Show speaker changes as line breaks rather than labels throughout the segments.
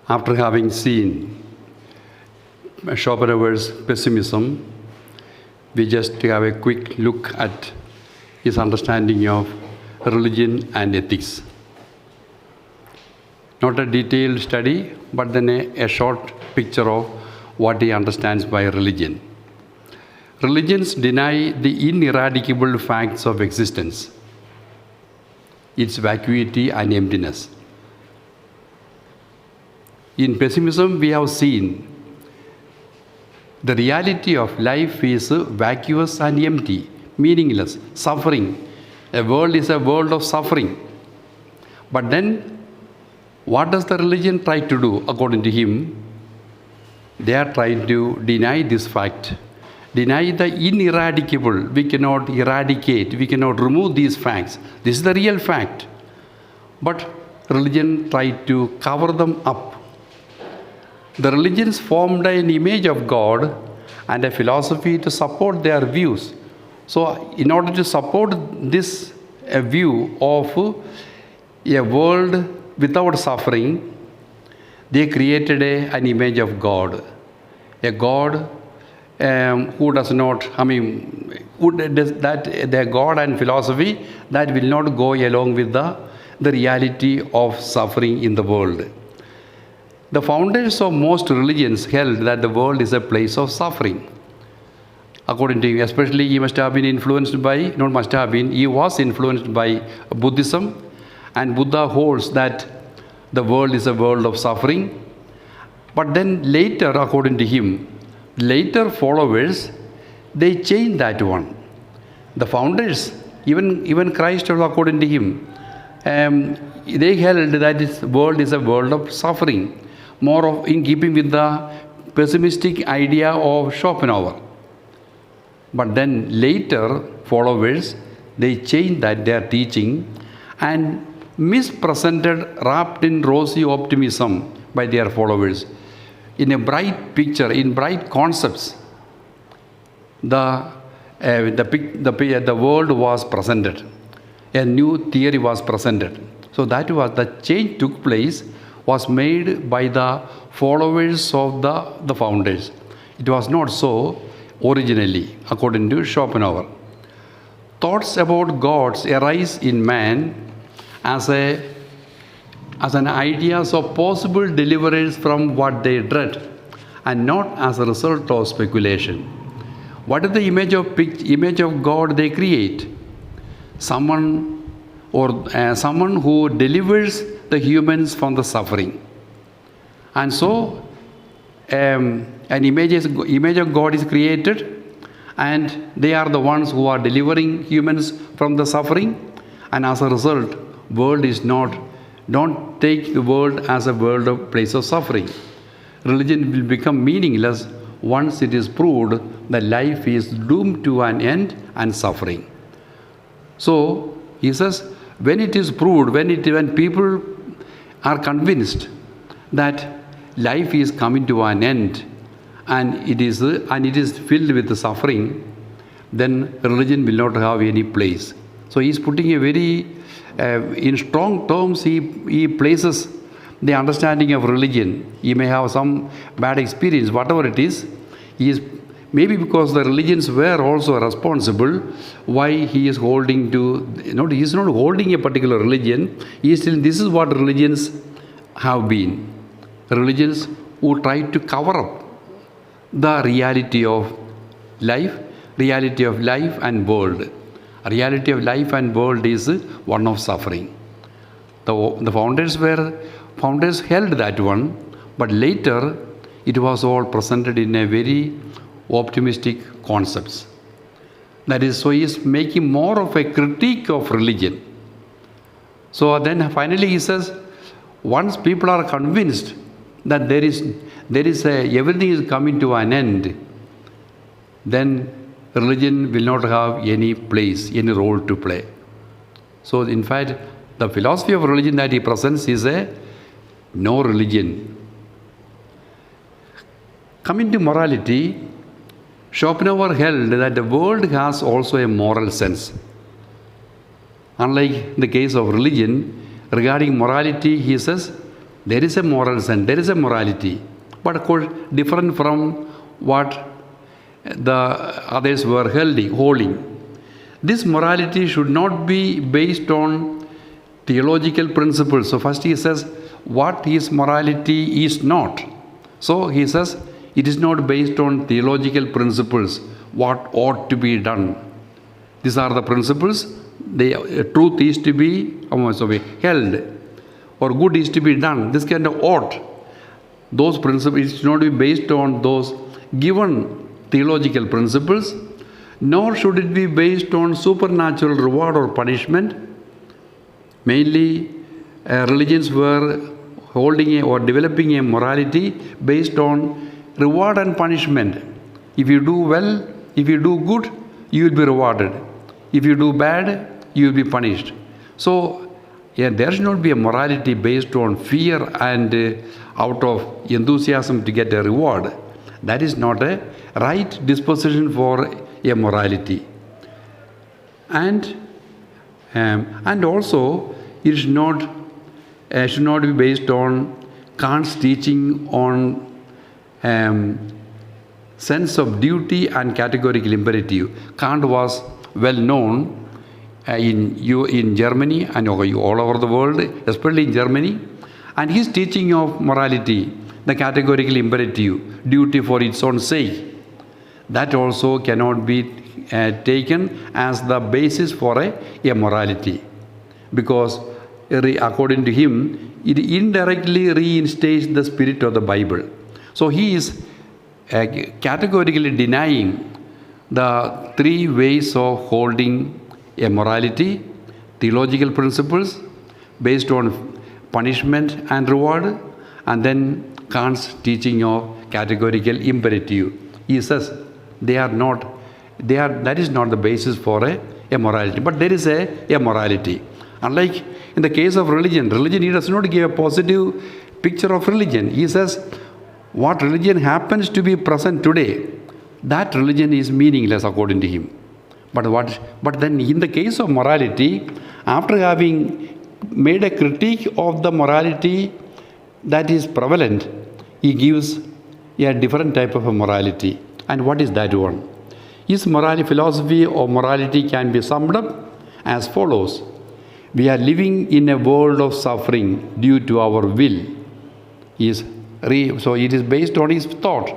After having seen Schopenhauer's pessimism, we just have a quick look at his understanding of religion and ethics. Not a detailed study, but then a short picture of what he understands by religion. Religions deny the ineradicable facts of existence, its vacuity and emptiness. In pessimism, we have seen the reality of life is vacuous and empty, meaningless, suffering. A world is a world of suffering. But then, what does the religion try to do according to him? They are trying to deny this fact, deny the ineradicable. We cannot eradicate, we cannot remove these facts. This is the real fact. But religion tried to cover them up. The religions formed an image of God and a philosophy to support their views. So, in order to support this view of a world without suffering, they created an image of God. A God who does not, their God and philosophy that will not go along with the reality of suffering in the world. The founders of most religions held that the world is a place of suffering. According to him, especially he must have been influenced by, not must have been, he was influenced by Buddhism, and Buddha holds that the world is a world of suffering. But then later, according to him, later followers, they changed that one. The founders, even Christ, according to him, they held that this world is a world of suffering, more of in keeping with the pessimistic idea of Schopenhauer. But then later followers, they changed that their teaching and mispresented, wrapped in rosy optimism by their followers. In a bright picture, in bright concepts, the world was presented. A new theory was presented. So that was the change took place, was made by the followers of the founders. It was not so originally, according to Schopenhauer. Thoughts about gods arise in man as an ideas of possible deliverance from what they dread, and not as a result of speculation. What is the image of God they create? Someone who delivers the humans from the suffering. And so an image of God is created, and they are the ones who are delivering humans from the suffering. And as a result, don't take the world as a world of place of suffering. Religion will become meaningless once it is proved that life is doomed to an end and suffering. So he says, when it is proved, when people are convinced that life is coming to an end and it is filled with the suffering, then religion will not have any place. So he is putting a very in strong terms, he places the understanding of religion. He may have some bad experience, whatever it is. He is maybe because the religions were also responsible why he is holding to. He is not holding a particular religion. He is still. This is what religions have been. Religions who try to cover up the reality of life and world. A reality of life and world is one of suffering. The founders held that one, but later it was all presented in a very optimistic concepts. That is, so he is making more of a critique of religion. So then finally he says, once people are convinced that everything is coming to an end, then religion will not have any place, any role to play. So in fact, the philosophy of religion that he presents is a no religion. Coming to morality, Schopenhauer held that the world has also a moral sense. Unlike the case of religion, regarding morality, he says, There is a moral sense, there is a morality, but of course different from what the others were holding. This morality should not be based on theological principles. So first he says what his morality is not. So he says it is not based on theological principles, what ought to be done. These are the principles. The truth is to be held, or good is to be done. This kind of ought. Those principles should not be based on those given theological principles, nor should it be based on supernatural reward or punishment. Mainly, religions were holding or developing a morality based on reward and punishment. If you do well, if you do good, you will be rewarded. If you do bad, you will be punished. So, there should not be a morality based on fear and out of enthusiasm to get a reward. That is not a right disposition for a morality. And also, it should not be based on Kant's teaching on sense of duty and categorical imperative. Kant was well known in Germany and all over the world, especially in Germany. And his teaching of morality, the categorical imperative, duty for its own sake, that also cannot be taken as the basis for a morality. Because according to him, it indirectly reinstates the spirit of the Bible. So he is categorically denying the three ways of holding a morality: theological principles based on punishment and reward, and then Kant's teaching of categorical imperative. He says that is not the basis for a morality, but there is a morality. Unlike in the case of religion, he does not give a positive picture of religion. He says what religion happens to be present today, that religion is meaningless according to him. But then in the case of morality, after having made a critique of the morality that is prevalent, he gives a different type of a morality. And what is that one? His philosophy of morality can be summed up as follows: we are living in a world of suffering due to our will. So it is based on his thought.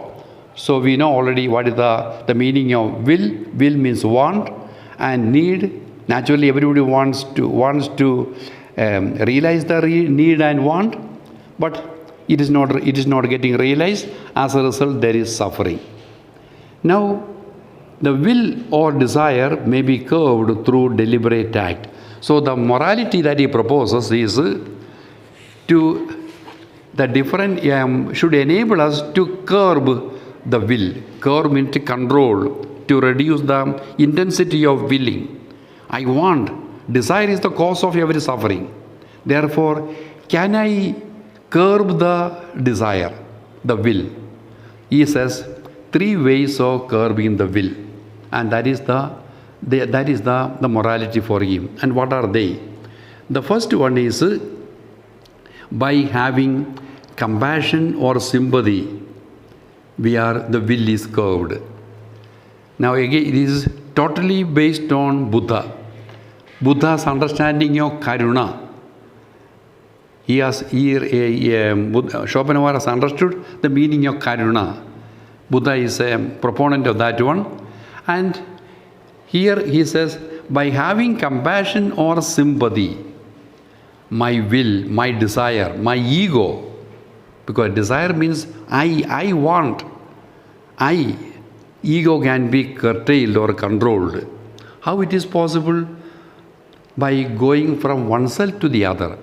So we know already what is the meaning of will. Will means want and need. Naturally, everybody wants to realize the need and want, but it is not getting realized. As a result, there is suffering. Now, the will or desire may be curbed through deliberate act. So the morality that he proposes is should enable us to curb the will. Curb means to control, to reduce the intensity of willing. I want. Desire is the cause of every suffering. Therefore, can I curb the desire, the will? He says three ways of curbing the will, and that is the morality for him. And what are they? The first one is by having compassion or sympathy, the will is curbed. Now again, it is totally based on Buddha's understanding of karuna. Schopenhauer has understood the meaning of karuna. Buddha is a proponent of that one. And here he says, by having compassion or sympathy, my will, my desire, my ego, because desire means I want. Ego can be curtailed or controlled. How it is possible? By going from oneself to the other.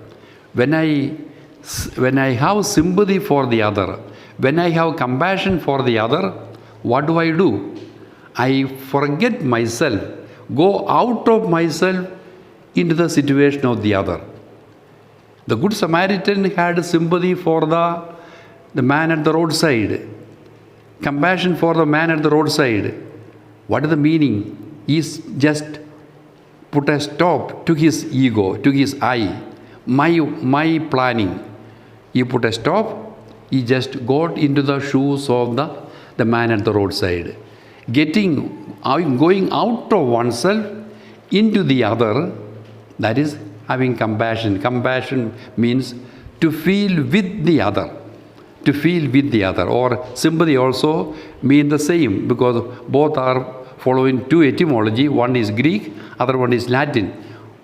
When I have sympathy for the other, when I have compassion for the other, what do? I forget myself, go out of myself into the situation of the other. The Good Samaritan had sympathy for the man at the roadside, compassion for the man at the roadside. What is the meaning? He's just put a stop to his ego, to his I, my planning. he put a stop. He just got into the shoes of the man at the roadside. Going out of oneself into the other, that is having compassion. Compassion means to feel with the other. To feel with the other. Or sympathy also mean the same, because both are following two etymology. One is Greek, other one is Latin.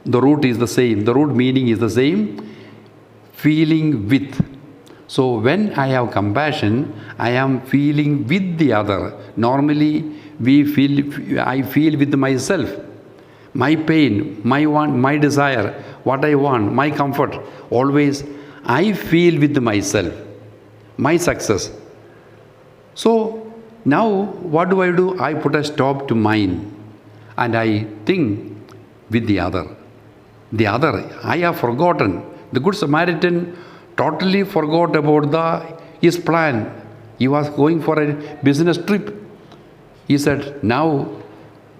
The root is the same. The root meaning is the same. Feeling with. So when I have compassion, I am feeling with the other. Normally I feel with myself. My pain, my want, my desire, what I want, my comfort. Always I feel with myself. My success. So now what do? I put a stop to mine and I think with the other. The other, I have forgotten. The Good Samaritan totally forgot about his plan. He was going for a business trip. He said, now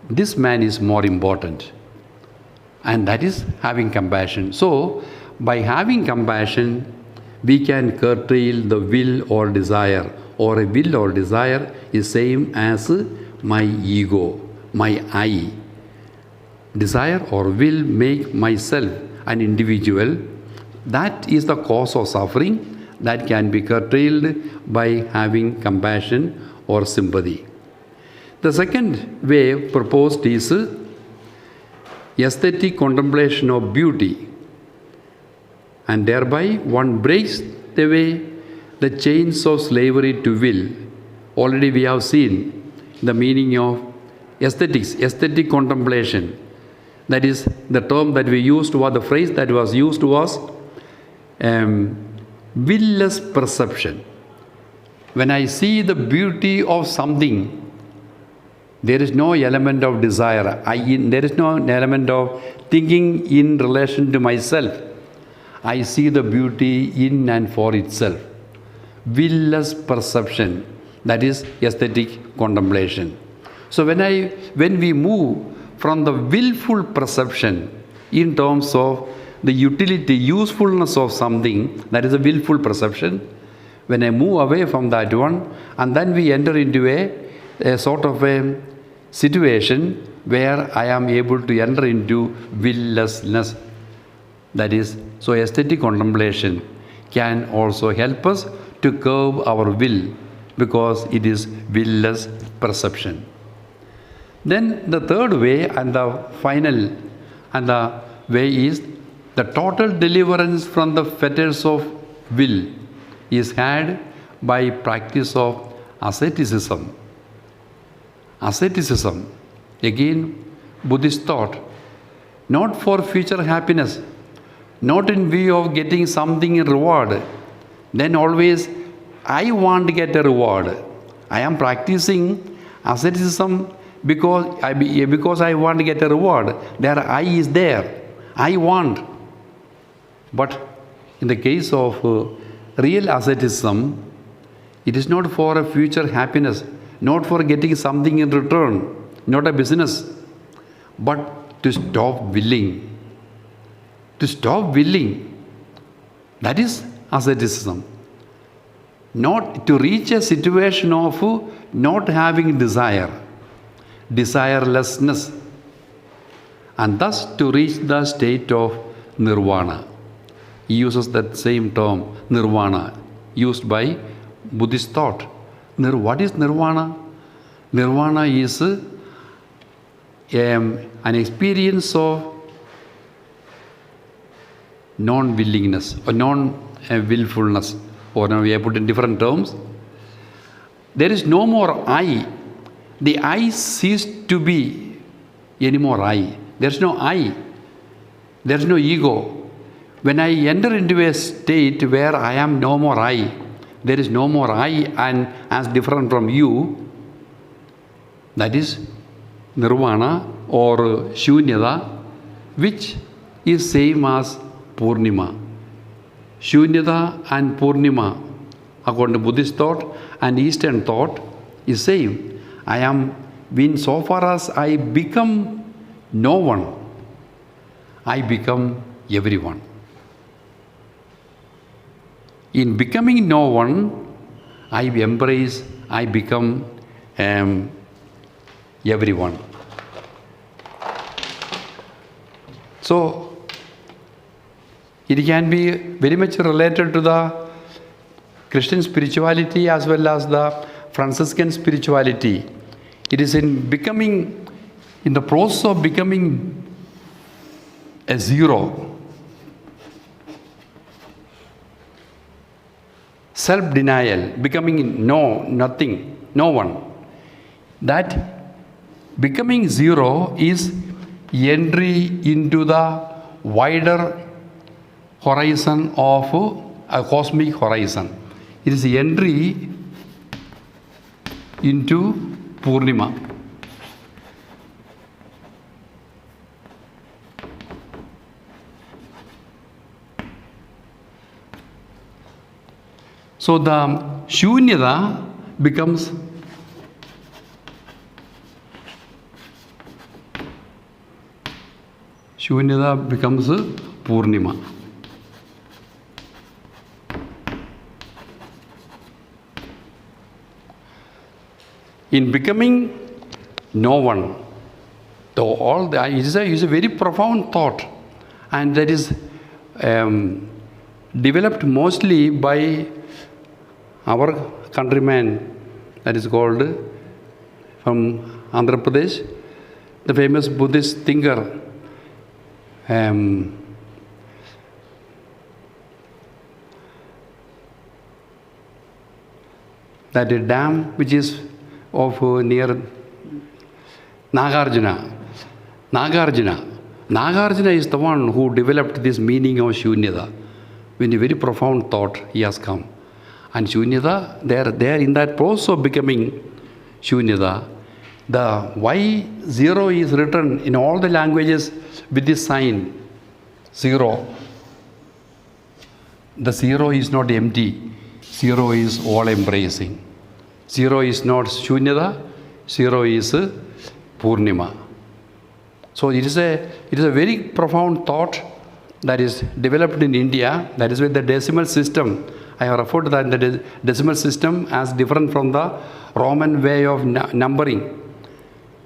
this man is more important. And that is having compassion. So by having compassion, we can curtail the will or desire. Or a will or desire is same as my ego, my I. Desire or will make myself an individual. That is the cause of suffering that can be curtailed by having compassion or sympathy. The second way proposed is aesthetic contemplation of beauty. And thereby one breaks away the chains of slavery to will. Already we have seen the meaning of aesthetics, aesthetic contemplation. That is the term that we used, or the phrase that was used was will-less perception. When I see the beauty of something, there is no element of desire. There is no element of thinking in relation to myself. I see the beauty in and for itself. Will-less perception, that is aesthetic contemplation. So when we move from the willful perception in terms of the utility, usefulness of something, that is a willful perception, when I move away from that one, and then we enter into a sort of a situation where I am able to enter into will-lessness. That is, so aesthetic contemplation can also help us to curb our will, because it is will-less perception. Then the third way and the final and the way is the total deliverance from the fetters of will is had by practice of asceticism. Asceticism, again Buddhist thought, not for future happiness, not in view of getting something in reward. Then always I want to get a reward. I am practicing asceticism because I want to get a reward. There I is there. I want. But in the case of real asceticism, it is not for a future happiness, not for getting something in return, not a business, but to stop willing. To stop willing. That is asceticism. Not to reach a situation of not having desire, desirelessness, and thus to reach the state of nirvana. He uses that same term, nirvana, used by Buddhist thought. What is nirvana? Nirvana is an experience of non-willingness or non-willfulness, or now we have put in different terms. There is no more I. The I ceased to be any more I. There is no I. There is no ego. When I enter into a state where I am no more I, there is no more I and as different from you, that is nirvana or shunyata, which is same as Purnima. Shunyata and Purnima, according to Buddhist thought and Eastern thought, is same. I am, in so far as I become no one, I become everyone. In becoming no one, I embrace, I become everyone. So, it can be very much related to the Christian spirituality as well as the Franciscan spirituality. It is in the process of becoming a zero. Self-denial, becoming nothing, no one. That becoming zero is entry into the wider horizon of a cosmic horizon. It is the entry into Purnima. So the Shunyata becomes Purnima. In becoming no one, it is a very profound thought, and that is developed mostly by our countryman, that is called from Andhra Pradesh, the famous Buddhist thinker, that dam which is of near Nagarjuna. Nagarjuna is the one who developed this meaning of Shunyata. When a very profound thought he has come. And Shunyata, there in that process of becoming Shunyata, the why zero is written in all the languages with this sign, zero. The zero is not empty. Zero is all embracing. Zero is not Shunyata, zero is Purnima. So it is a very profound thought that is developed in India. That is with the decimal system. I have referred to that the decimal system as different from the Roman way of numbering.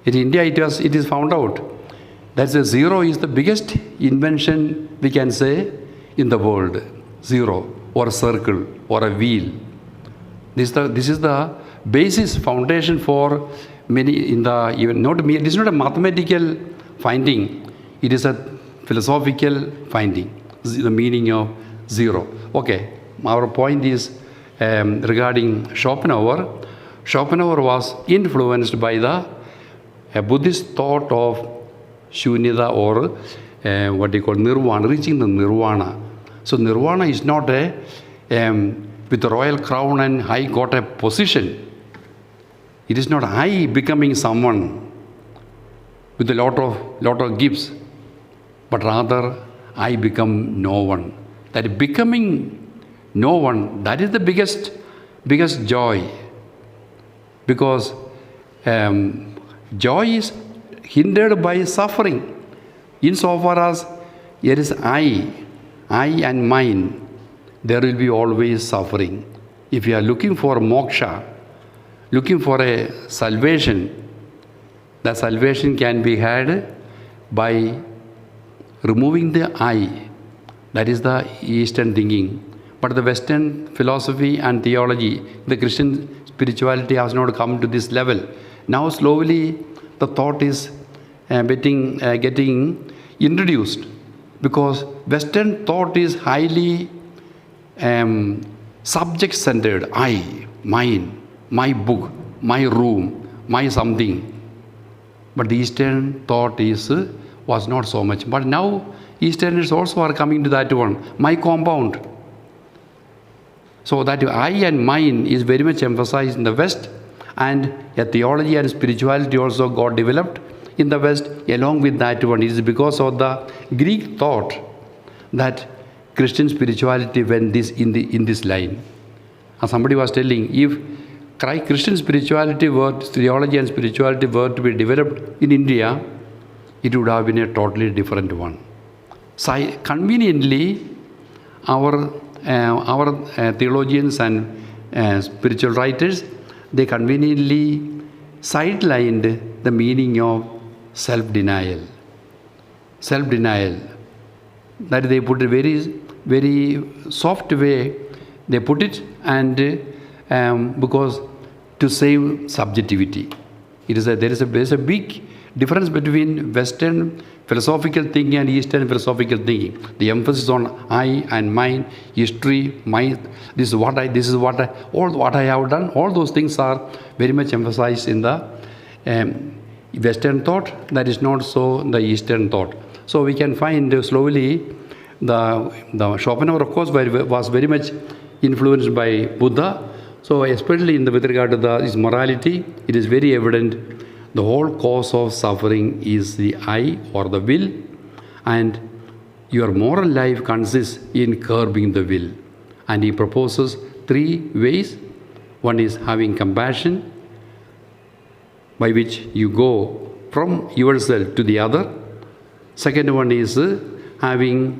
In India, it is found out that the zero is the biggest invention we can say in the world. Zero, or a circle, or a wheel. This is the basis foundation for many in the even not it is not a mathematical finding. It is a philosophical finding. The meaning of zero. Okay, our point is regarding Schopenhauer. Schopenhauer was influenced by the Buddhist thought of Shunyata, or what they call Nirvana, reaching the Nirvana. So Nirvana is not a with the royal crown and I got a position. It is not I becoming someone with a lot of gifts, but rather I become no one. That becoming no one, that is the biggest joy. Because joy is hindered by suffering. Insofar as there is I and mine, there will be always suffering. If you are looking for moksha, looking for a salvation, the salvation can be had by removing the I. That is the Eastern thinking. But the Western philosophy and theology, the Christian spirituality has not come to this level. Now slowly the thought is getting introduced, because Western thought is highly subject-centered. I, mine, my book, my room, my something. But the Eastern thought was not so much. But now Easterners also are coming to that one, my compound. So that I and mine is very much emphasized in the West, and a theology and spirituality also got developed in the West along with that one. It is because of the Greek thought that Christian spirituality went in this line. As somebody was telling, if Christian spirituality theology and spirituality were to be developed in India, it would have been a totally different one. So conveniently, our our theologians and spiritual writers, they conveniently sidelined the meaning of self-denial. Self-denial. That they put a very, very soft way, they put it, and because to save subjectivity. There is a big difference between Western philosophical thinking and Eastern philosophical thinking. The emphasis on I and mine, history, this is what I have done. All those things are very much emphasized in the Western thought. That is not so the Eastern thought. So we can find slowly the Schopenhauer, of course, was very much influenced by Buddha. So especially with regard to his morality, it is very evident the whole cause of suffering is the I or the will, and your moral life consists in curbing the will. And he proposes 3 ways. One is having compassion, by which you go from yourself to the other. Second one is having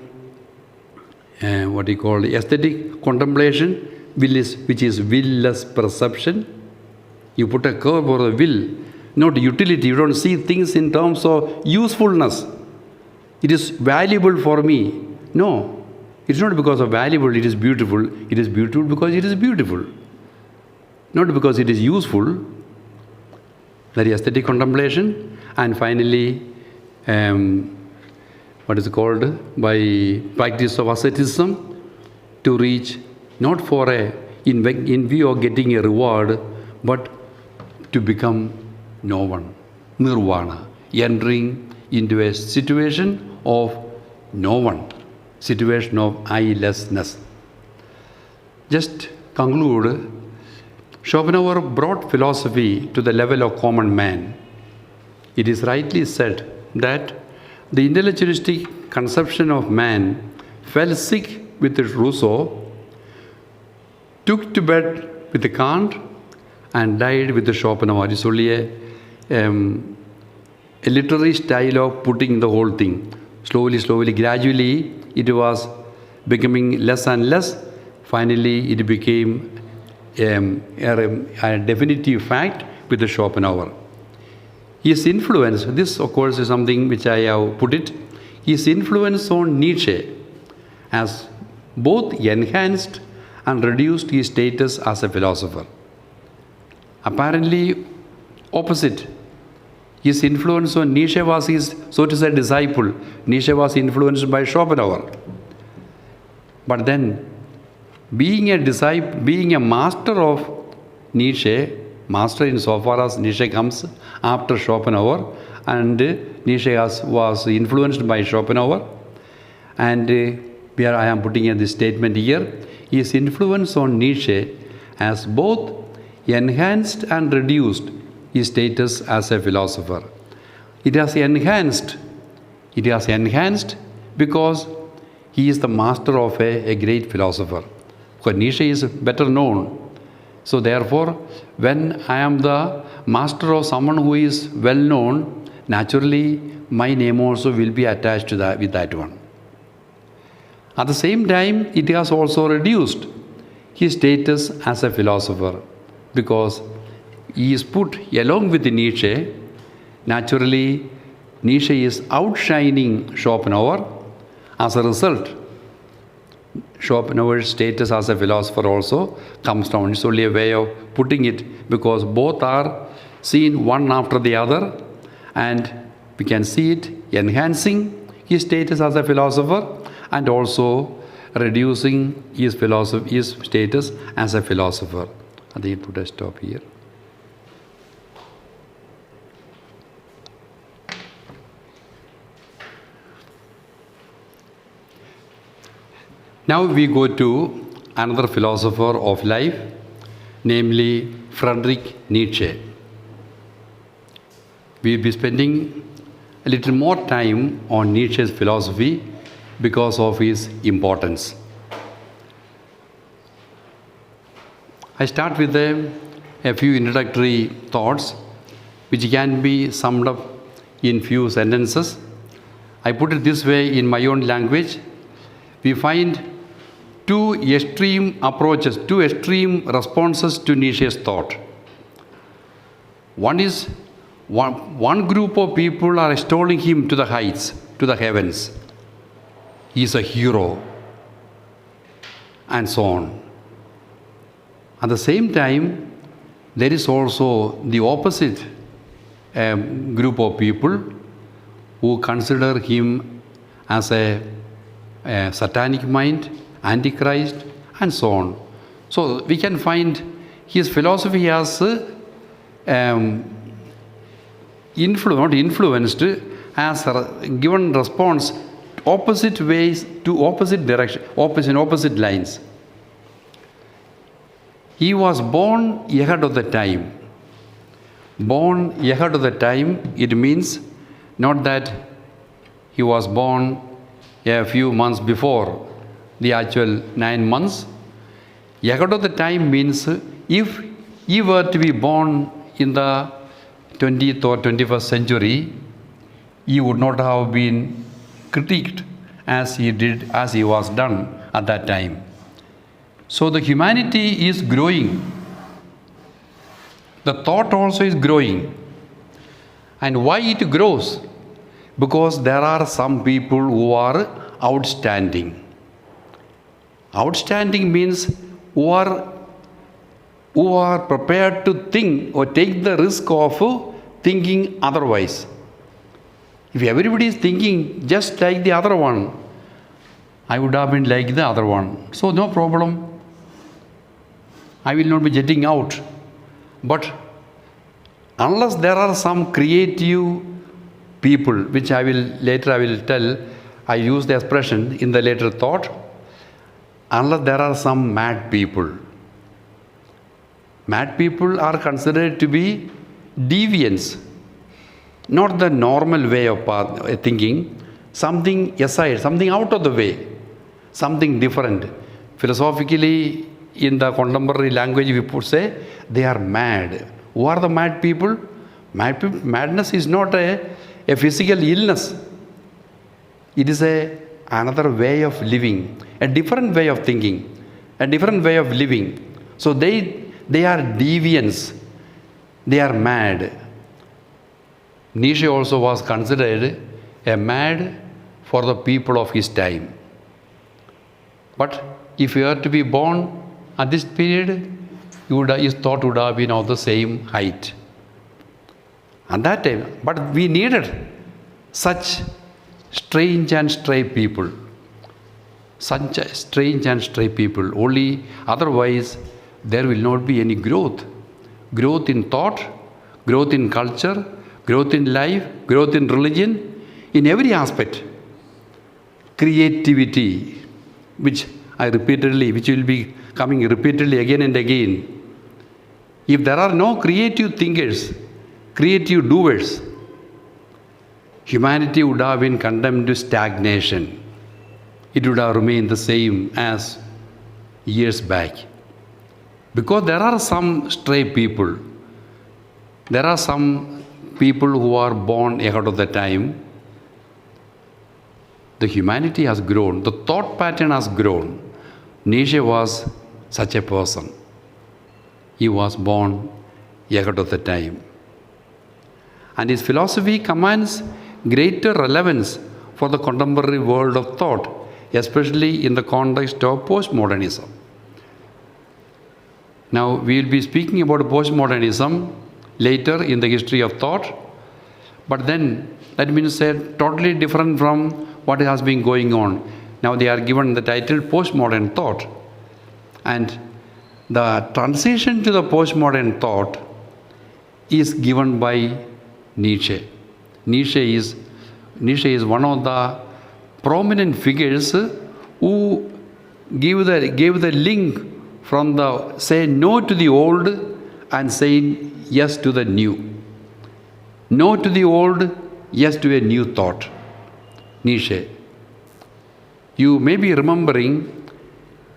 aesthetic contemplation, which is will-less perception. You put a curve over the will, not utility. You don't see things in terms of usefulness. It is valuable for me. No, it's not because of valuable, it is beautiful. It is beautiful because it is beautiful, not because it is useful. That is aesthetic contemplation. And finally, by practice of asceticism, to reach not for in view of getting a reward, but to become no one, nirvana, entering into a situation of no one, situation of I-lessness. Just conclude, Schopenhauer brought philosophy to the level of common man. It is rightly said that the intellectualistic conception of man fell sick with Rousseau, took to bed with Kant, and died with Schopenhauer. It's only a literary style of putting the whole thing. Slowly, gradually, it was becoming less and less. Finally, it became a definitive fact with the Schopenhauer. His influence, this of course is something which I have put it, his influence on Nietzsche has both enhanced and reduced his status as a philosopher. Apparently opposite. His influence on Nietzsche was his, so to say, disciple. Nietzsche was influenced by Schopenhauer. But then, being a disciple, being a master of Nietzsche, master insofar as Nietzsche comes after Schopenhauer, and Nietzsche was influenced by Schopenhauer, and where I am putting in this statement here, his influence on Nietzsche has both enhanced and reduced his status as a philosopher. It has enhanced because he is the master of a great philosopher. Because Nietzsche is better known. So therefore, when I am the master of someone who is well known, naturally my name also will be attached to that with that one. At the same time, it has also reduced his status as a philosopher, because he is put along with Nietzsche. Naturally, Nietzsche is outshining Schopenhauer. As a result, Schopenhauer's status as a philosopher also comes down. It's only a way of putting it, because both are seen one after the other, and we can see it enhancing his status as a philosopher and also reducing his status as a philosopher. I think put a stop here. Now we go to another philosopher of life, namely Friedrich Nietzsche. We'll be spending a little more time on Nietzsche's philosophy because of his importance. I start with a few introductory thoughts which can be summed up in few sentences. I put it this way in my own language. We find two extreme approaches, two extreme responses to Nietzsche's thought. One is one group of people are extolling him to the heights, to the heavens. He is a hero, and so on. At the same time, there is also the opposite group of people who consider him as a satanic mind, antichrist, and so on. So we can find his philosophy has influenced, has given response opposite ways to opposite direction, opposite lines. He was born ahead of the time. Born ahead of the time, it means not that he was born a few months before the actual 9 months. Ahead of the time means if he were to be born in the 20th or 21st century, he would not have been critiqued as he was done at that time. So the humanity is growing. The thought also is growing. And why it grows? Because there are some people who are outstanding. Outstanding means who are prepared to think or take the risk of thinking otherwise. If everybody is thinking just like the other one, I would have been like the other one. So no problem. I will not be jetting out. But unless there are some creative people, which I will tell, I use the expression in the later thought, unless there are some mad people. Mad people are considered to be deviants, not the normal way of thinking, something aside, something out of the way, something different. Philosophically, in the contemporary language, we would say they are mad. Who are the mad people? Madness is not a physical illness. It is another way of living, a different way of thinking, a different way of living. So they are deviants. They are mad. Nietzsche also was considered a mad for the people of his time. But if you were to be born at this period, his thought would have been of the same height. At that time, but we needed such strange and stray people. Such strange and stray people. Only otherwise, there will not be any growth. Growth in thought, growth in culture, growth in life, growth in religion, in every aspect. Creativity, which will be coming repeatedly again and again. If there are no creative thinkers, creative doers, humanity would have been condemned to stagnation. It would have remained the same as years back. Because there are some stray people, there are some people who are born ahead of the time. The humanity has grown, the thought pattern has grown. Nietzsche was such a person. He was born ahead of the time. And his philosophy commands greater relevance for the contemporary world of thought, especially in the context of postmodernism. Now, we will be speaking about postmodernism later in the history of thought, but then that means totally different from what has been going on. Now they are given the title postmodern thought. And the transition to the postmodern thought is given by Nietzsche. Nietzsche is one of the prominent figures who gave the link from the say no to the old and saying yes to the new. No to the old, yes to a new thought. Nietzsche. You may be remembering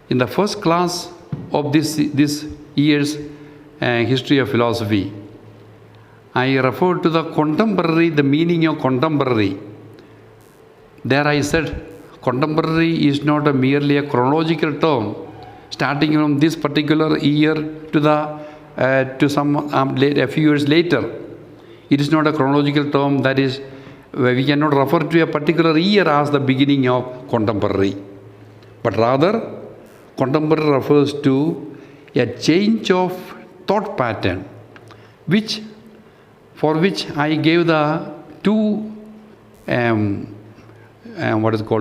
in the first class of this year's history of philosophy, I referred to the meaning of contemporary. There I said, contemporary is not merely a chronological term, starting from this particular year to to some a few years later. It is not a chronological term, that is, we cannot refer to a particular year as the beginning of contemporary. But rather, contemporary refers to a change of thought pattern, for which I gave the two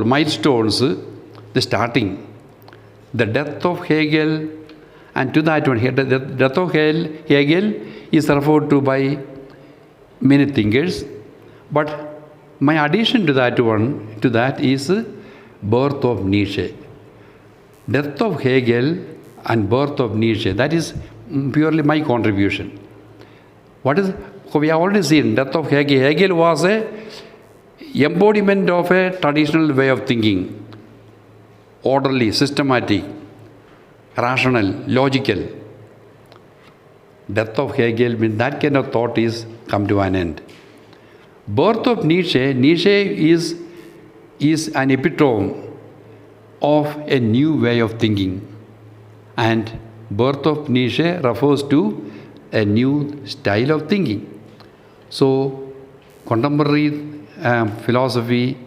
milestones, the starting, the death of Hegel, and to that one, the death of Hegel is referred to by many thinkers, but my addition to that is birth of Nietzsche. Death of Hegel and birth of Nietzsche, that is purely my contribution. We have already seen death of Hegel. Hegel was a embodiment of a traditional way of thinking, orderly, systematic, rational, logical. Death of Hegel means that kind of thought is come to an end. Birth of Nietzsche is an epitome of a new way of thinking, and birth of Nietzsche refers to a new style of thinking. So contemporary philosophy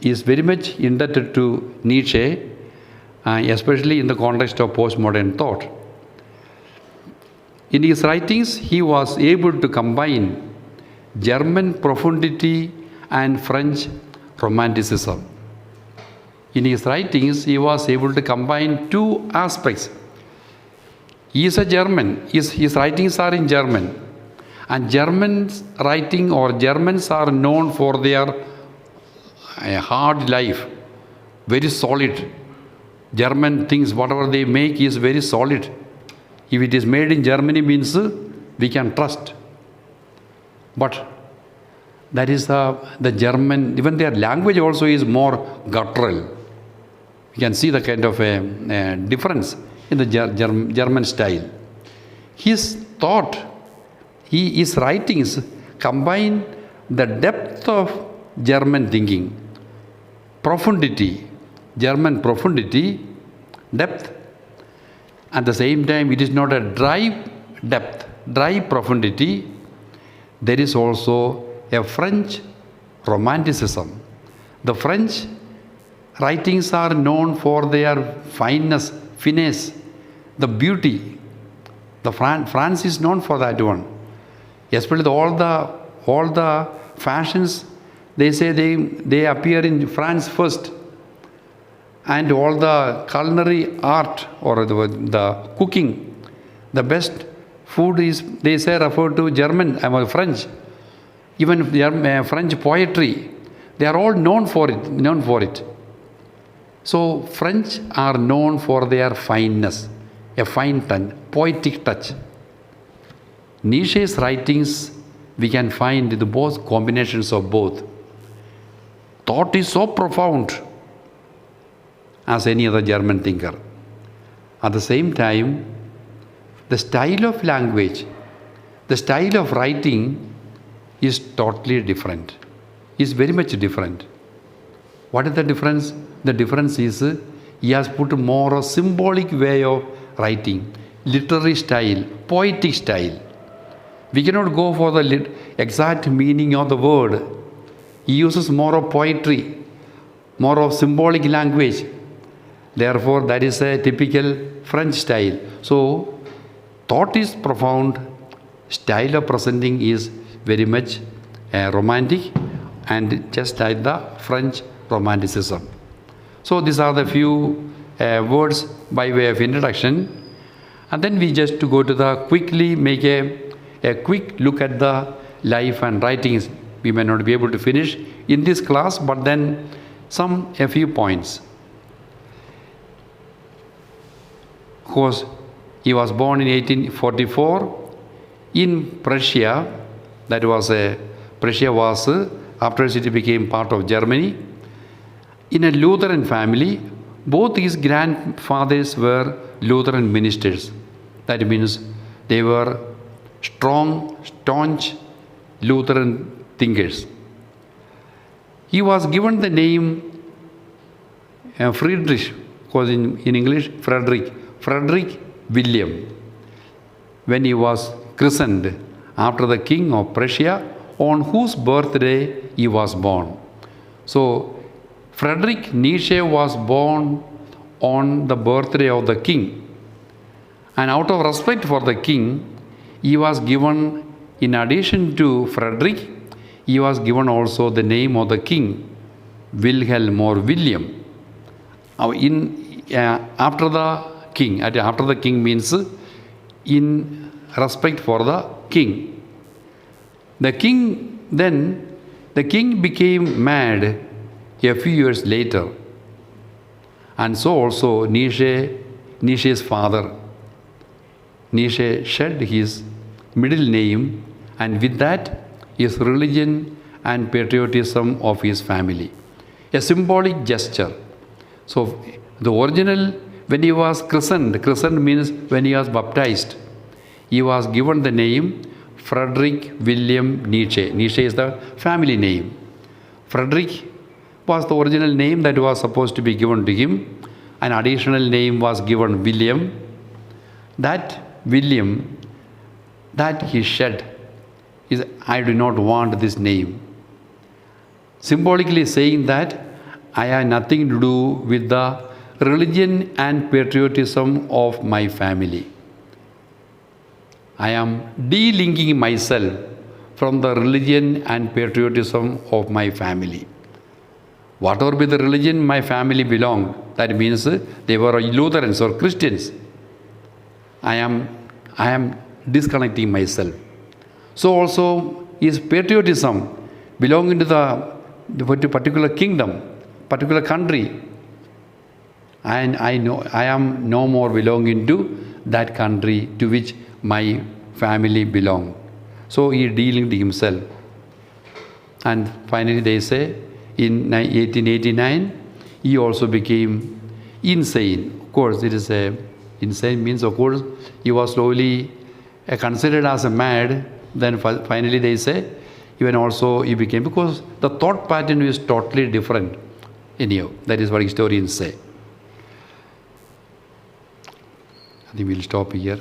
is very much indebted to Nietzsche, especially in the context of postmodern thought. In his writings, he was able to combine German profundity and French romanticism. In his writings, he was able to combine two aspects. He is a German. His writings are in German. And Germans are known for their hard life, very solid. German things, whatever they make, is very solid. If it is made in Germany, means we can trust. But that is the German, even their language also is more guttural. You can see the kind of a difference in the German style. His thought, his writings combine the depth of German thinking, profundity, German profundity, depth. At the same time, it is not a dry depth, dry profundity. There is also a French romanticism. The French writings are known for their fineness, the beauty. France is known for that one. Especially all the fashions, they say they appear in France first. And all the culinary art or the cooking, the best food is, they say, referred to French. Even French poetry, they are all known for it. So French are known for their fineness, a fine touch, poetic touch. Nietzsche's writings, we can find the both combinations of both. Thought is so profound as any other German thinker. At the same time, the style of language, the style of writing is totally different, is very much different. What is the difference? The difference is he has put more a symbolic way of writing, literary style, poetic style. We cannot go for the exact meaning of the word. He uses more of poetry, more of symbolic language. Therefore, that is a typical French style. So, thought is profound, style of presenting is very much romantic, and just like the French romanticism. So, these are the few words by way of introduction. And then we just to go to quickly make a quick look at the life and writings. We may not be able to finish in this class, but then a few points. Of course, he was born in 1844 in Prussia. Prussia was, afterwards it became part of Germany. In a Lutheran family, both his grandfathers were Lutheran ministers. That means they were strong, staunch Lutheran thinkers. He was given the name Friedrich, because in English, Frederick William, when he was christened after the king of Prussia, on whose birthday he was born. So, Friedrich Nietzsche was born on the birthday of the king. And out of respect for the king, he was given, in addition to Frederick, he was given also the name of the king, Wilhelm or William. After the king means in respect for the king. The king became mad a few years later, and so also Nietzsche's father. Nietzsche shed his middle name, and with that his religion and patriotism of his family. A symbolic gesture. So the original, when he was christened means when he was baptized, he was given the name Frederick William Nietzsche. Nietzsche is the family name. Frederick was the original name that was supposed to be given to him. An additional name was given William. That William, that he shed, is I do not want this name. Symbolically saying that I have nothing to do with the religion and patriotism of my family. I am delinking myself from the religion and patriotism of my family. Whatever be the religion my family belonged, that means they were Lutherans or Christians. I am disconnecting myself. So also is patriotism belonging to the particular kingdom, particular country. And I am no more belonging to that country to which my family belonged. So he delinked himself. And finally they say in 1889 he also became insane. Of course it is insane means of course he was slowly considered as a mad. Then finally they say even also he became, because the thought pattern is totally different anyhow. That is what historians say. I think we'll stop here.